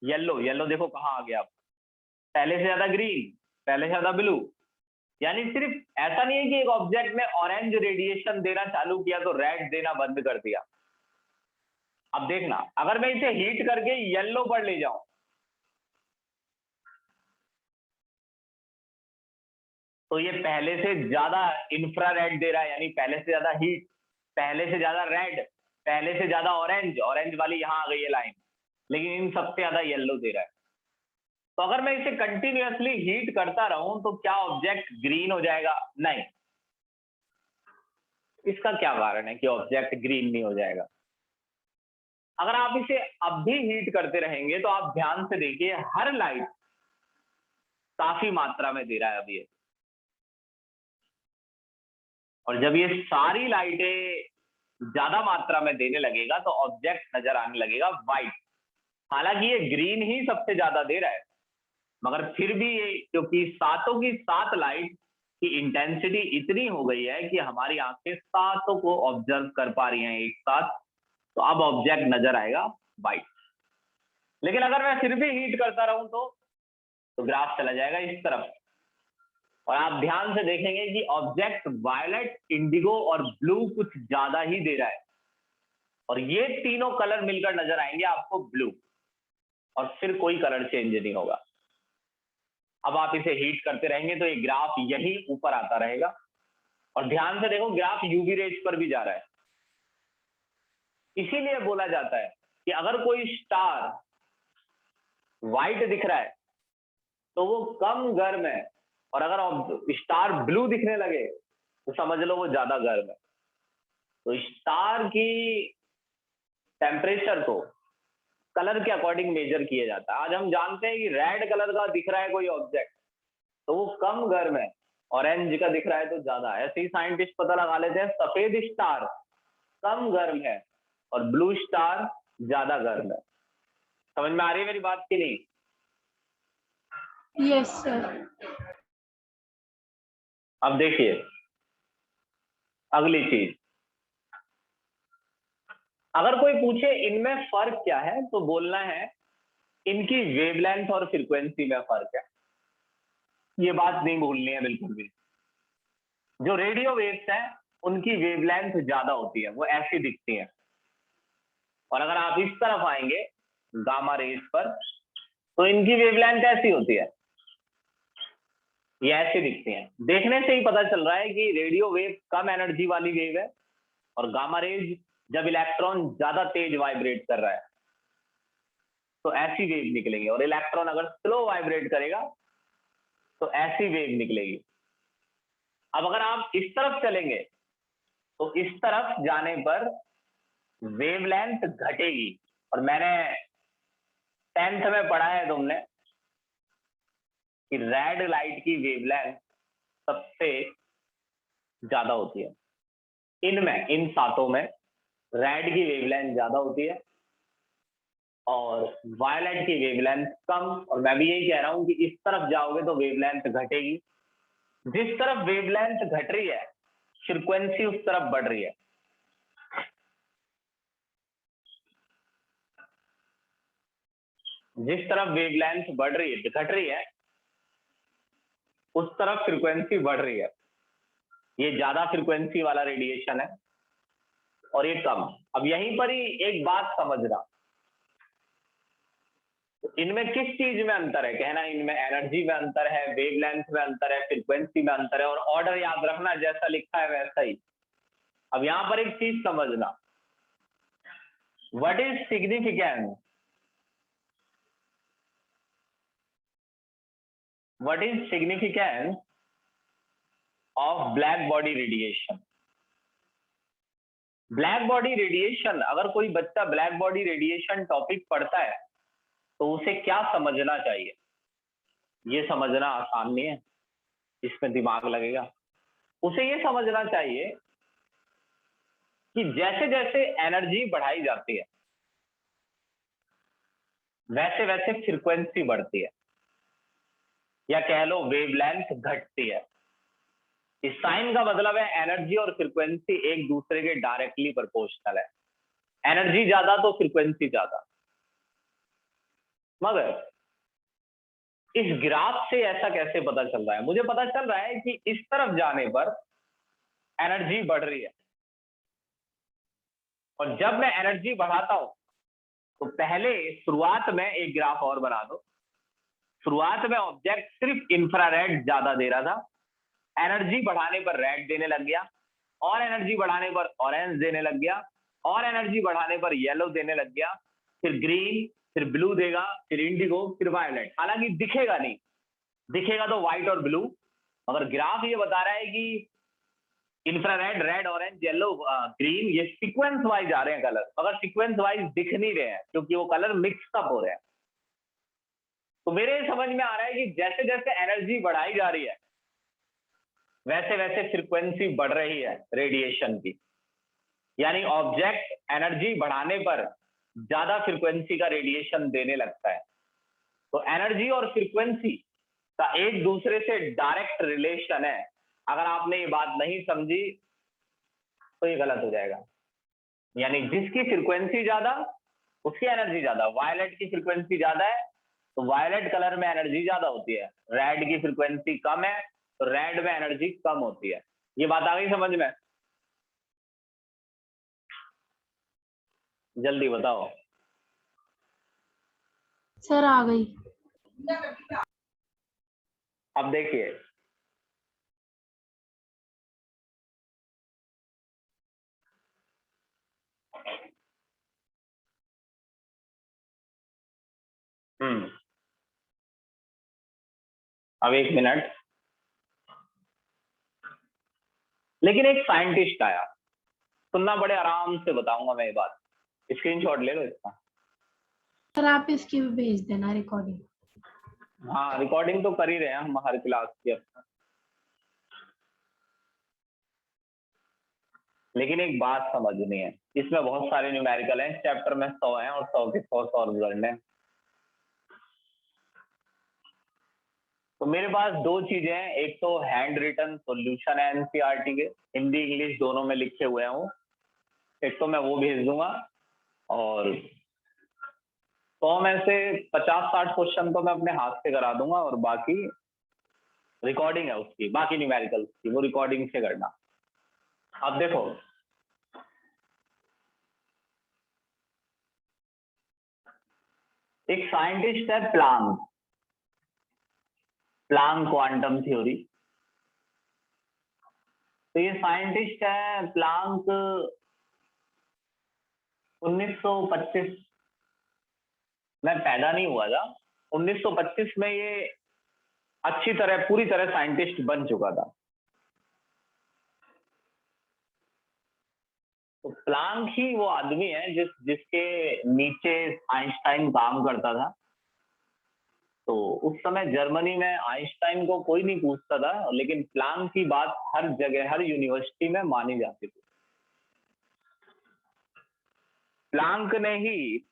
येलो, येलो देखो कहां आ गया, पहले से ज्यादा ग्रीन, पहले से ज्यादा ब्लू। यानी सिर्फ ऐसा नहीं है कि एक ऑब्जेक्ट ने ऑरेंज रेडिएशन देना चालू किया तो रेड देना बंद कर दिया। अब देखना, अगर मैं इसे हीट करके येलो पर ले जाऊं तो ये पहले से ज्यादा इंफ्रारेड दे रहा है, यानी पहले से ज्यादा हीट, पहले से ज्यादा रेड, पहले से ज्यादा ऑरेंज, ऑरेंज वाली यहां आ गई है लाइन, लेकिन इन सबसे ज्यादा येलो दे रहा है। तो अगर मैं इसे कंटिन्यूअसली हीट करता रहूं तो क्या ऑब्जेक्ट ग्रीन हो जाएगा? नहीं। इसका क्या कारण है कि ऑब्जेक्ट ग्रीन नहीं हो जाएगा? अगर आप इसे अब भी हीट करते रहेंगे तो आप ध्यान से देखिए, हर लाइट काफी मात्रा में दे रहा है अभी ये। और जब ये सारी लाइटें ज्यादा मात्रा में देने लगेगा तो ऑब्जेक्ट नजर आने लगेगा व्हाइट। हालांकि ये ग्रीन ही सबसे ज्यादा दे रहा है, मगर फिर भी ये, क्योंकि सातों की सात लाइट की इंटेंसिटी इतनी हो गई है कि हमारी आंखें सातों को ऑब्जर्व कर पा रही हैं एक साथ, तो अब ऑब्जेक्ट नजर आएगा व्हाइट। लेकिन अगर मैं फिर भी हीट करता रहूं तो ग्राफ चला जाएगा इस तरफ, और आप ध्यान से देखेंगे कि ऑब्जेक्ट वायलेट, इंडिगो और ब्लू कुछ ज्यादा ही दे रहा है, और ये तीनों कलर मिलकर नजर आएंगे आपको ब्लू, और फिर कोई कलर चेंज नहीं होगा। अब आप इसे हीट करते रहेंगे तो ये ग्राफ यही ऊपर आता रहेगा, और ध्यान से देखो ग्राफ यूवी रेज पर भी जा रहा है। इसीलिए बोला जाता है कि अगर कोई स्टार व्हाइट दिख रहा है तो वो कम गर्म है, और अगर स्टार ब्लू दिखने लगे तो समझ लो वो ज्यादा गर्म है। तो स्टार की टेम्परेचर को कलर के अकॉर्डिंग मेजर किया जाता है। आज हम जानते हैं कि रेड कलर का दिख रहा है कोई ऑब्जेक्ट तो वो कम गर्म है, ऑरेंज का दिख रहा है तो ज्यादा। ऐसे ही साइंटिस्ट पता लगा लेते हैं सफेद स्टार कम गर्म है और ब्लू स्टार ज्यादा गर्म है। समझ में आ रही है मेरी बात की नहीं? Yes sir. अब देखिए अगली चीज, अगर कोई पूछे इनमें फर्क क्या है तो बोलना है इनकी वेवलेंथ और फ्रीक्वेंसी में फर्क है। ये बात नहीं भूलनी है बिल्कुल भी। जो रेडियो वेव्स हैं उनकी वेवलेंथ ज्यादा होती है, वो ऐसी दिखती है, और अगर आप इस तरफ आएंगे गामा रेज पर तो इनकी वेवलेंथ ऐसी होती है, ये ऐसी दिखती हैं। देखने से ही पता चल रहा है कि रेडियो वेव कम एनर्जी वाली वेव है, और गामा रेज जब इलेक्ट्रॉन ज्यादा तेज वाइब्रेट कर रहा है तो ऐसी वेव निकलेगी, और इलेक्ट्रॉन अगर स्लो वाइब्रेट करेगा तो ऐसी वेव निकलेगी। अब अगर आप इस तरफ चलेंगे तो इस तरफ जाने पर वेवलेंथ घटेगी, और मैंने 10th में पढ़ा है तुमने कि रेड लाइट की वेवलेंथ सबसे ज्यादा होती है। इनमें, इन सातों में रेड की वेवलेंथ ज्यादा होती है और वायलेट की वेवलेंथ कम। और मैं भी यही कह रहा हूं कि इस तरफ जाओगे तो वेवलेंथ घटेगी। जिस तरफ वेवलेंथ घट रही है फ्रीक्वेंसी उस तरफ बढ़ रही है। जिस तरफ वेवलेंथ बढ़ रही है, घट रही है, उस तरफ फ्रीक्वेंसी बढ़ रही है। ये ज्यादा फ्रीक्वेंसी वाला रेडिएशन है और ये कम। अब यहीं पर ही एक बात समझना, इनमें किस चीज में अंतर है? कहना इनमें एनर्जी में अंतर है, वेवलेंथ में अंतर है, फ्रीक्वेंसी में अंतर है, और ऑर्डर याद रखना जैसा लिखा है वैसा ही। अब यहां पर एक चीज समझना, what is significance, what is significance of black body radiation? Black body radiation, अगर कोई बच्चा ब्लैक बॉडी रेडिएशन टॉपिक पढ़ता है तो उसे क्या समझना चाहिए? ये समझना आसान नहीं है, इसमें दिमाग लगेगा। उसे ये समझना चाहिए कि जैसे जैसे एनर्जी बढ़ाई जाती है वैसे वैसे फ्रीक्वेंसी बढ़ती है, या कह लो वेवलेंथ घटती है। इस साइन का मतलब है एनर्जी और फ्रीक्वेंसी एक दूसरे के डायरेक्टली प्रोपोर्शनल है। एनर्जी ज्यादा तो फ्रीक्वेंसी ज्यादा। मगर इस ग्राफ से ऐसा कैसे पता चल रहा है? मुझे पता चल रहा है कि इस तरफ जाने पर एनर्जी बढ़ रही है, और जब मैं एनर्जी बढ़ाता हूं तो पहले शुरुआत में एक ग्राफ और बना दो। शुरुआत में ऑब्जेक्ट सिर्फ इंफ्रारेड ज्यादा दे रहा था, एनर्जी बढ़ाने पर रेड देने लग गया, और एनर्जी बढ़ाने पर ऑरेंज देने लग गया, और एनर्जी बढ़ाने पर येलो देने लग गया, फिर ग्रीन, फिर ब्लू देगा, फिर इंडिगो, फिर वायलेट। हालांकि दिखेगा नहीं, दिखेगा तो व्हाइट और ब्लू, मगर ग्राफ ये बता रहा है कि infrared, red, orange, yellow, green, ये सीक्वेंस वाइज आ रहे हैं कलर, मगर सीक्वेंस वाइज दिख नहीं रहे हैं क्योंकि वो कलर मिक्स अप हो रहे हैं। तो मेरे समझ में आ रहा है कि जैसे जैसे एनर्जी बढ़ाई जा रही है वैसे वैसे फ्रीक्वेंसी बढ़ रही है रेडिएशन की, यानी ऑब्जेक्ट एनर्जी बढ़ाने पर ज्यादा फ्रीक्वेंसी का रेडिएशन देने लगता है। तो एनर्जी और फ्रीक्वेंसी का एक दूसरे से डायरेक्ट रिलेशन है। अगर आपने ये बात नहीं समझी तो ये गलत हो जाएगा। यानी जिसकी फ्रीक्वेंसी ज्यादा उसकी एनर्जी ज्यादा। वायलेट की फ्रीक्वेंसी ज्यादा है तो वायलेट कलर में एनर्जी ज्यादा होती है, रेड की फ्रीक्वेंसी कम है तो रेड में एनर्जी कम होती है। ये बात आ गई समझ में? जल्दी बताओ। सर आ गई। अब देखिए, अब एक मिनट, लेकिन एक साइंटिस्ट आया, सुनना, बड़े आराम से बताऊंगा मैं ये बात। स्क्रीनशॉट ले लो इसका। सर आप इसकी भी भेज देना रिकॉर्डिंग। हाँ, रिकॉर्डिंग तो कर ही रहे हैं हम हर क्लास की अपना। लेकिन एक बात समझनी है, इसमें बहुत सारे न्यूमेरिकल हैं, चैप्टर में 100 हैं और 100 के 100 सॉल्व करने हैं। तो मेरे पास दो चीजें हैं, एक तो हैंड रिटन सॉल्यूशन है एनसीईआरटी के, हिंदी इंग्लिश दोनों में लिखे हुए हैं वो, एक तो मैं वो भेज दूंगा, और 100 में से 50-60 क्वेश्चन तो मैं अपने हाथ से करा दूंगा, और बाकी रिकॉर्डिंग है उसकी, बाकी न्यूमेरिकल की वो रिकॉर्डिंग से करना। अब देखो, एक साइंटिस्ट है प्लांक, प्लांक क्वांटम थ्योरी। तो ये साइंटिस्ट है प्लांक 1925 में पैदा नहीं हुआ था, 1925 में ये अच्छी तरह पूरी तरह साइंटिस्ट बन चुका था। तो प्लांक ही वो आदमी है जिसके नीचे आइंस्टाइन काम करता था। तो उस समय जर्मनी में आइंस्टाइन को कोई नहीं पूछता था, लेकिन प्लांक की बात हर जगह हर यूनिवर्सिटी में मानी जाती थी। प्लांक ने ही,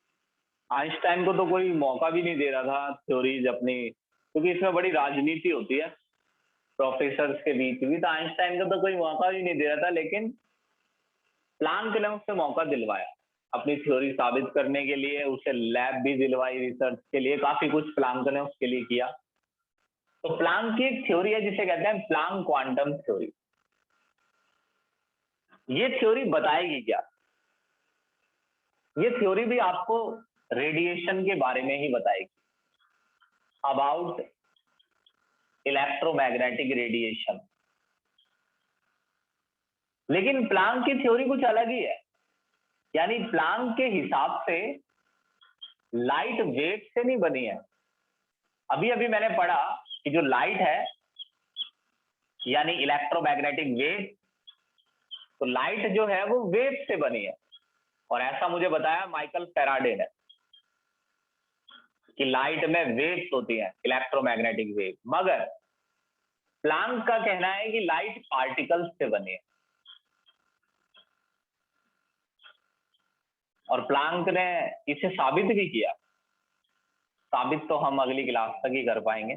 आइंस्टाइन को तो कोई मौका भी नहीं दे रहा था थ्योरीज अपनी, क्योंकि इसमें बड़ी राजनीति होती है प्रोफेसर्स के बीच भी, तो आइंस्टाइन को तो कोई मौका भी नहीं दे रहा था, लेकिन प्लांक ने उससे मौका दिलवाया अपनी थ्योरी साबित करने के लिए, उसे लैब भी दिलवाई रिसर्च के लिए, काफी कुछ प्लांक ने उसके लिए किया। तो प्लांक की एक थ्योरी है जिसे कहते हैं प्लांक क्वांटम थ्योरी। ये थ्योरी बताएगी क्या? ये थ्योरी भी आपको रेडिएशन के बारे में ही बताएगी, अबाउट इलेक्ट्रोमैग्नेटिक रेडिएशन। लेकिन प्लांक की थ्योरी कुछ अलग ही है। यानी प्लांक के हिसाब से लाइट वेव से नहीं बनी है। अभी अभी मैंने पढ़ा कि जो लाइट है यानी इलेक्ट्रोमैग्नेटिक वेव, तो लाइट जो है वो वेव से बनी है, और ऐसा मुझे बताया माइकल फैराडे ने कि लाइट में वेव्स होती हैं, इलेक्ट्रोमैग्नेटिक वेव। मगर प्लांक का कहना है कि लाइट पार्टिकल्स से बनी है, और प्लांक ने इसे साबित भी किया। साबित तो हम अगली क्लास तक ही कर पाएंगे।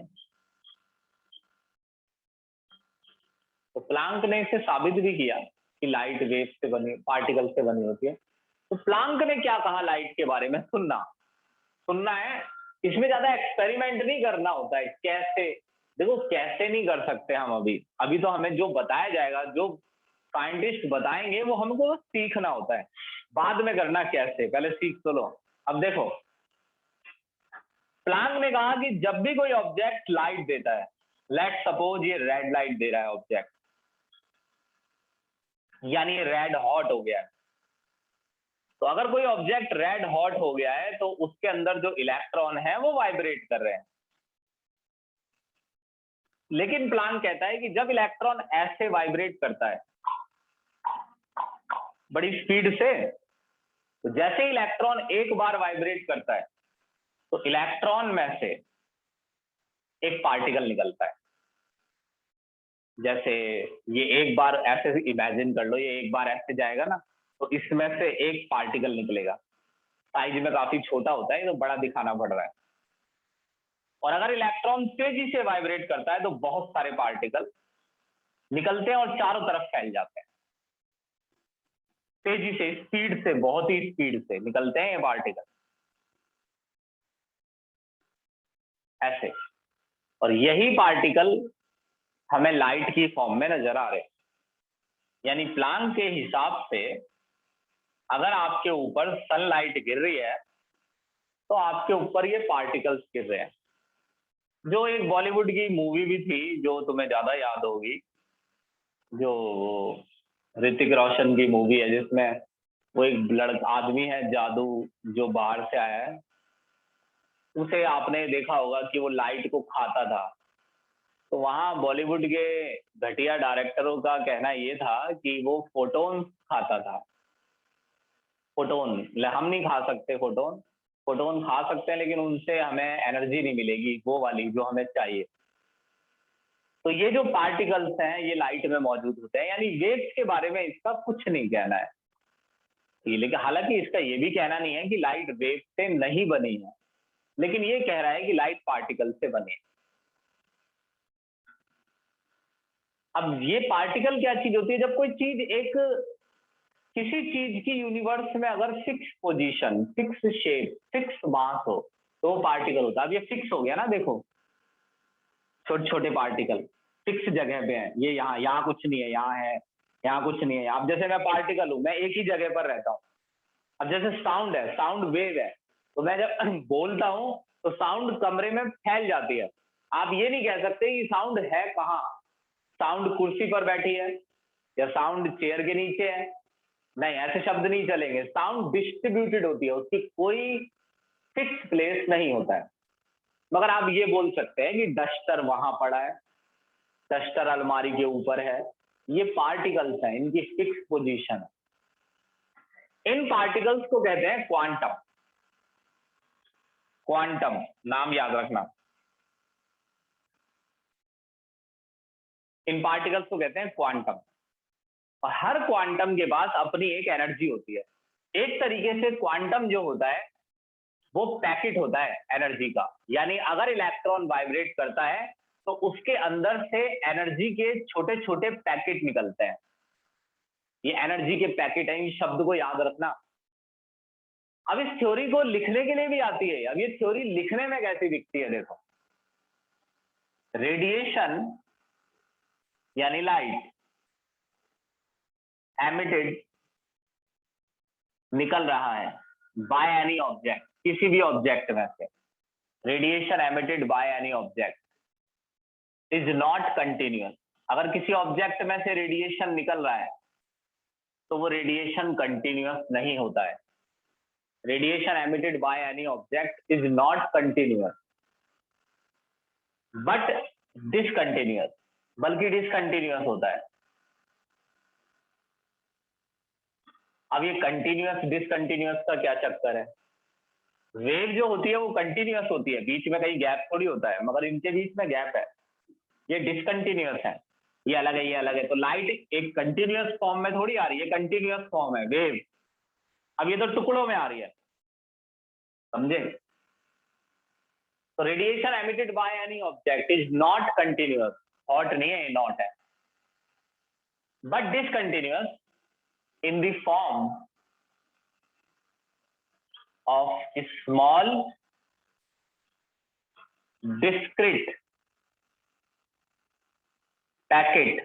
तो प्लांक ने इसे साबित भी किया कि लाइट वेव से बनी, पार्टिकल से बनी होती है। तो प्लांक ने क्या कहा लाइट के बारे में, सुनना है। इसमें ज्यादा एक्सपेरिमेंट नहीं करना होता है। कैसे, देखो कैसे नहीं कर सकते हम अभी तो हमें जो बताया जाएगा, जो साइंटिस्ट बताएंगे वो हमको सीखना होता है, बाद में करना कैसे, पहले सीख तो लो। अब देखो, प्लांक ने कहा कि जब भी कोई ऑब्जेक्ट लाइट देता है, लेट सपोज ये रेड लाइट दे रहा है ऑब्जेक्ट, यानी रेड हॉट हो गया, तो अगर कोई ऑब्जेक्ट रेड हॉट हो गया है तो उसके अंदर जो इलेक्ट्रॉन है वो वाइब्रेट कर रहे हैं। लेकिन प्लांक कहता है कि जब इलेक्ट्रॉन ऐसे वाइब्रेट करता है बड़ी स्पीड से, तो जैसे इलेक्ट्रॉन एक बार वाइब्रेट करता है तो इलेक्ट्रॉन में से एक पार्टिकल निकलता है। जैसे ये एक बार ऐसे इमेजिन कर लो, ये एक बार ऐसे जाएगा ना, तो इसमें से एक पार्टिकल निकलेगा। साइज में काफी छोटा होता है तो बड़ा दिखाना पड़ रहा है। और अगर इलेक्ट्रॉन तेजी से वाइब्रेट करता है तो बहुत सारे पार्टिकल निकलते हैं और चारों तरफ फैल जाते हैं। तेजी से, स्पीड से, बहुत ही स्पीड से निकलते हैं ये पार्टिकल ऐसे। और यही पार्टिकल हमें लाइट की फॉर्म में नजर आ रहे हैं। यानी प्लांक के हिसाब से अगर आपके ऊपर सनलाइट गिर रही है तो आपके ऊपर ये पार्टिकल्स गिर रहे हैं। जो एक बॉलीवुड की मूवी भी थी जो तुम्हें ज्यादा याद होगी, जो ऋतिक रोशन की मूवी है, जिसमें वो एक लड़का आदमी है जादू जो बाहर से आया है, उसे आपने देखा होगा कि वो लाइट को खाता था। तो वहां बॉलीवुड के घटिया डायरेक्टरों का कहना ये था कि वो फोटोन खाता था। फोटोन, हम नहीं खा सकते फोटोन, फोटोन खा सकते हैं लेकिन उनसे हमें एनर्जी नहीं मिलेगी वो वाली जो हमें चाहिए। तो ये जो पार्टिकल्स हैं ये लाइट में मौजूद होते हैं। यानी वेव्स के बारे में इसका कुछ नहीं कहना है, लेकिन हालांकि इसका ये भी कहना नहीं है कि लाइट वेव से नहीं बनी है, लेकिन ये कह रहा है कि लाइट पार्टिकल से बनी है। अब ये पार्टिकल क्या चीज होती है? जब कोई चीज एक किसी चीज की यूनिवर्स में अगर fix position, fix shape, fix mass हो तो वो पार्टिकल होता है। अब ये फिक्स हो गया ना, देखो छोटे छोटे पार्टिकल फिक्स जगह पे हैं, ये यहाँ कुछ नहीं है, यहाँ है, यहाँ कुछ नहीं है। अब जैसे मैं पार्टिकल हूँ, मैं एक ही जगह पर रहता हूँ। अब जैसे साउंड है, साउंड वेव है, तो मैं जब बोलता हूँ तो साउंड कमरे में फैल जाती है। आप ये नहीं कह सकते कि साउंड है कहाँ, साउंड कुर्सी पर बैठी है या साउंड चेयर के नीचे है, नहीं, ऐसे शब्द नहीं चलेंगे। साउंड डिस्ट्रीब्यूटेड होती है, उसकी कोई फिक्स प्लेस नहीं होता है। मगर आप ये बोल सकते हैं कि डस्टर वहां पड़ा है, डस्टर अलमारी के ऊपर है, ये पार्टिकल्स हैं, इनकी फिक्स पोजीशन है। इन पार्टिकल्स को कहते हैं क्वांटम। क्वांटम नाम याद रखना, इन पार्टिकल्स को कहते हैं क्वांटम। और हर क्वांटम के पास अपनी एक एनर्जी होती है। एक तरीके से क्वांटम जो होता है वो पैकेट होता है एनर्जी का। यानी अगर इलेक्ट्रॉन वाइब्रेट करता है तो उसके अंदर से एनर्जी के छोटे छोटे पैकेट निकलते हैं। ये एनर्जी के पैकेट है, इस शब्द को याद रखना। अब इस थ्योरी को लिखने के लिए भी आती है। अब ये थ्योरी लिखने में कैसी दिखती है, देखो। रेडिएशन यानी लाइट एमिटेड, निकल रहा है बाय एनी ऑब्जेक्ट, किसी भी ऑब्जेक्ट में से। Radiation emitted by any object is not continuous. अगर किसी ऑब्जेक्ट में से रेडिएशन निकल रहा है तो वो रेडिएशन कंटिन्यूअस नहीं होता है। Radiation emitted by any object is not continuous but discontinuous, बल्कि डिसकंटिन्यूअस होता है। अब ये कंटिन्यूअस डिसकंटिन्यूअस का क्या चक्कर है? वेव जो होती है वो कंटिन्यूअस होती है, बीच में कहीं गैप थोड़ी होता है, मगर इनके बीच में गैप है। ये डिसकंटिन्यूअस है, ये अलग है, ये अलग है। तो लाइट एक कंटिन्यूअस फॉर्म में थोड़ी आ रही है, कंटिन्यूअस फॉर्म है वेव। अब ये तो टुकड़ों में आ रही है, समझे? तो radiation emitted by any object is not continuous, hot नहीं है, नॉट है, but discontinuous in the form of a small discrete packet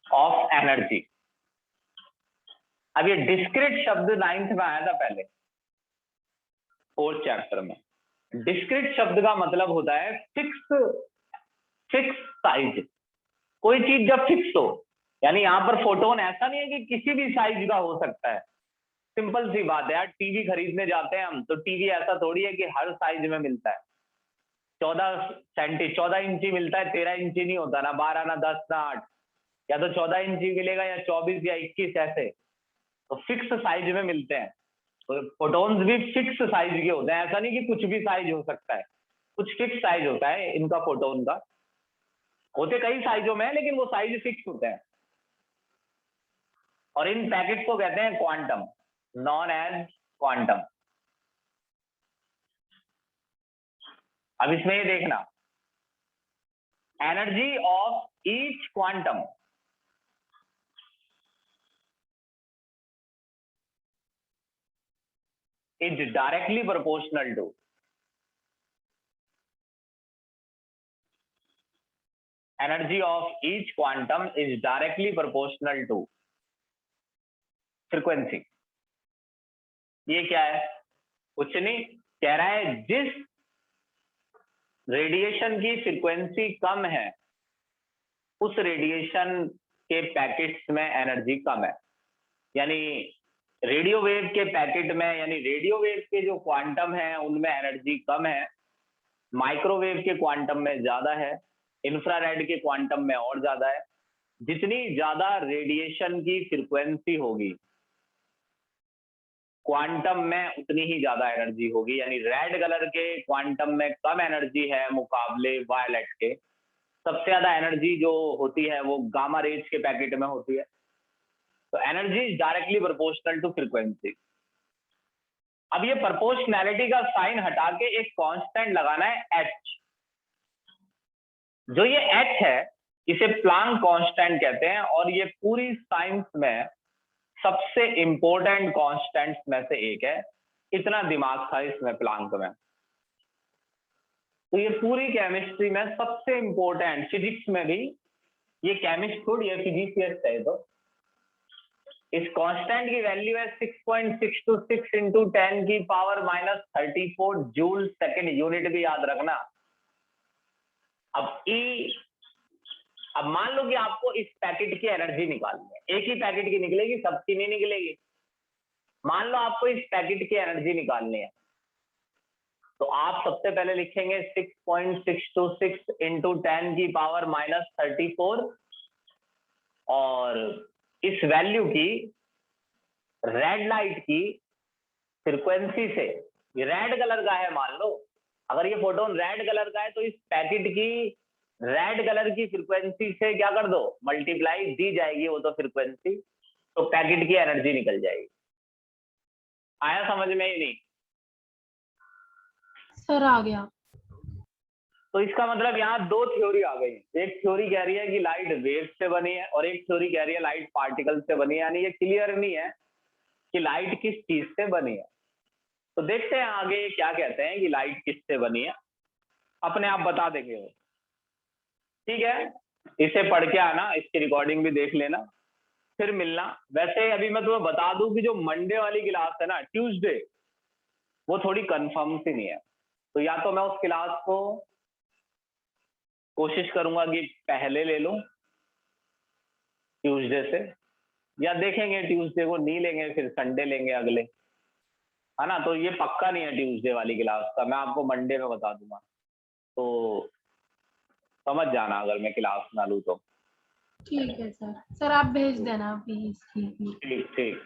of energy। अब ये डिस्क्रीट शब्द 9th में आया था पहले, 4th चैप्टर में। डिस्क्रीट शब्द का मतलब होता है फिक्स साइज। कोई चीज जब फिक्स हो, यानी यहां पर फोटोन ऐसा नहीं है कि किसी भी साइज का हो सकता है, सिंपल सी बात है यार, टीवी खरीदने जाते हैं हम तो टीवी ऐसा थोड़ी है कि हर साइज में मिलता है। 14 इंची मिलता है, 13 इंची नहीं होता, ना 12 ना 10 ना 8, या तो 14 इंची मिलेगा या 24 या 21 ऐसे, तो फिक्स साइज में मिलते हैं। तो फोटोन्स भी फिक्स साइज के होते हैं, ऐसा नहीं कि कुछ भी साइज हो सकता है, कुछ फिक्स साइज होता है इनका फोटोन का। होते कई साइजों में है लेकिन वो साइज फिक्स होते हैं, और इन पैकेट को कहते हैं क्वांटम, नॉन एज क्वांटम। अब इसमें ये देखना, energy of each quantum is directly proportional to energy of each quantum is directly proportional to frequency। ये क्या है? कुछ नहीं, कह रहा है जिस रेडिएशन की फ्रीक्वेंसी कम है उस रेडिएशन के पैकेट्स में एनर्जी कम है। यानी रेडियो वेव के पैकेट में, यानी रेडियो वेव के जो क्वांटम है उनमें एनर्जी कम है, माइक्रोवेव के क्वांटम में ज्यादा है, इंफ्रारेड के क्वांटम में और ज्यादा है। जितनी ज्यादा रेडिएशन की फ्रीक्वेंसी होगी क्वांटम में उतनी ही ज्यादा एनर्जी होगी। यानी रेड कलर के क्वांटम में कम एनर्जी है मुकाबले वायलेट के। सबसे ज्यादा एनर्जी जो होती है वो गामा रेज के पैकेट में होती है। तो energy is directly proportional to frequency. अब ये प्रोपोर्शनैलिटी का साइन हटा के एक कांस्टेंट लगाना है एच। जो ये एच है इसे प्लांक कांस्टेंट कहते हैं, और ये पूरी साइंस में सबसे इंपॉर्टेंट कांस्टेंट्स में से एक है। इतना दिमाग था इसमें प्लांक में। तो ये पूरी केमिस्ट्री में सबसे इंपॉर्टेंट, फिजिक्स में भी, ये केमिस्ट खुद ये फिजिसिस्ट है। तो इस कांस्टेंट की वैल्यू है 6.626 इंटू 10 की पावर -34 जूल सेकेंड। यूनिट भी याद रखना। अब अब मान लो कि आपको इस पैकेट की एनर्जी निकालनी है, एक ही पैकेट की निकलेगी, सबकी नहीं निकलेगी। मान लो आपको इस पैकेट की एनर्जी निकालनी है, तो आप सबसे पहले लिखेंगे 6.626 इंटू 10 की पावर -34, और इस वैल्यू की रेड लाइट की फ्रीक्वेंसी से, ये रेड कलर का है मान लो, अगर ये फोटोन रेड कलर का है तो इस पैकेट की रेड कलर की फ्रीक्वेंसी से क्या कर दो, मल्टीप्लाई, दी जाएगी वो तो फ्रीक्वेंसी, तो पैकेट की एनर्जी निकल जाएगी। आया समझ में ही नहीं? सर आ गया। तो इसका मतलब यहाँ दो थ्योरी आ गई। एक थ्योरी कह रही है कि लाइट वेव से बनी है, और एक थ्योरी कह रही है लाइट पार्टिकल से बनी है। यानी ये क्लियर नहीं है कि लाइट किस चीज से बनी है। तो देखते हैं आगे क्या कहते हैं कि लाइट किससे बनी है, अपने आप बता देंगे वो। ठीक है, इसे पढ़ के आना, इसकी रिकॉर्डिंग भी देख लेना, फिर मिलना। वैसे अभी मैं तुम्हें बता दूं कि जो मंडे वाली क्लास है ना, ट्यूसडे, वो थोड़ी कंफर्म सी नहीं है। तो या तो मैं उस क्लास को कोशिश करूंगा कि पहले ले लूं ट्यूसडे से, या देखेंगे ट्यूसडे को नहीं लेंगे फिर संडे लेंगे अगले, है ना। तो ये पक्का नहीं है ट्यूसडे वाली क्लास का, मैं आपको मंडे में बता दूंगा। तो समझ जाना अगर मैं क्लास ना लूं तो। ठीक है सर। सर आप भेज देना प्लीज। ठीक है। ठीक ठीक।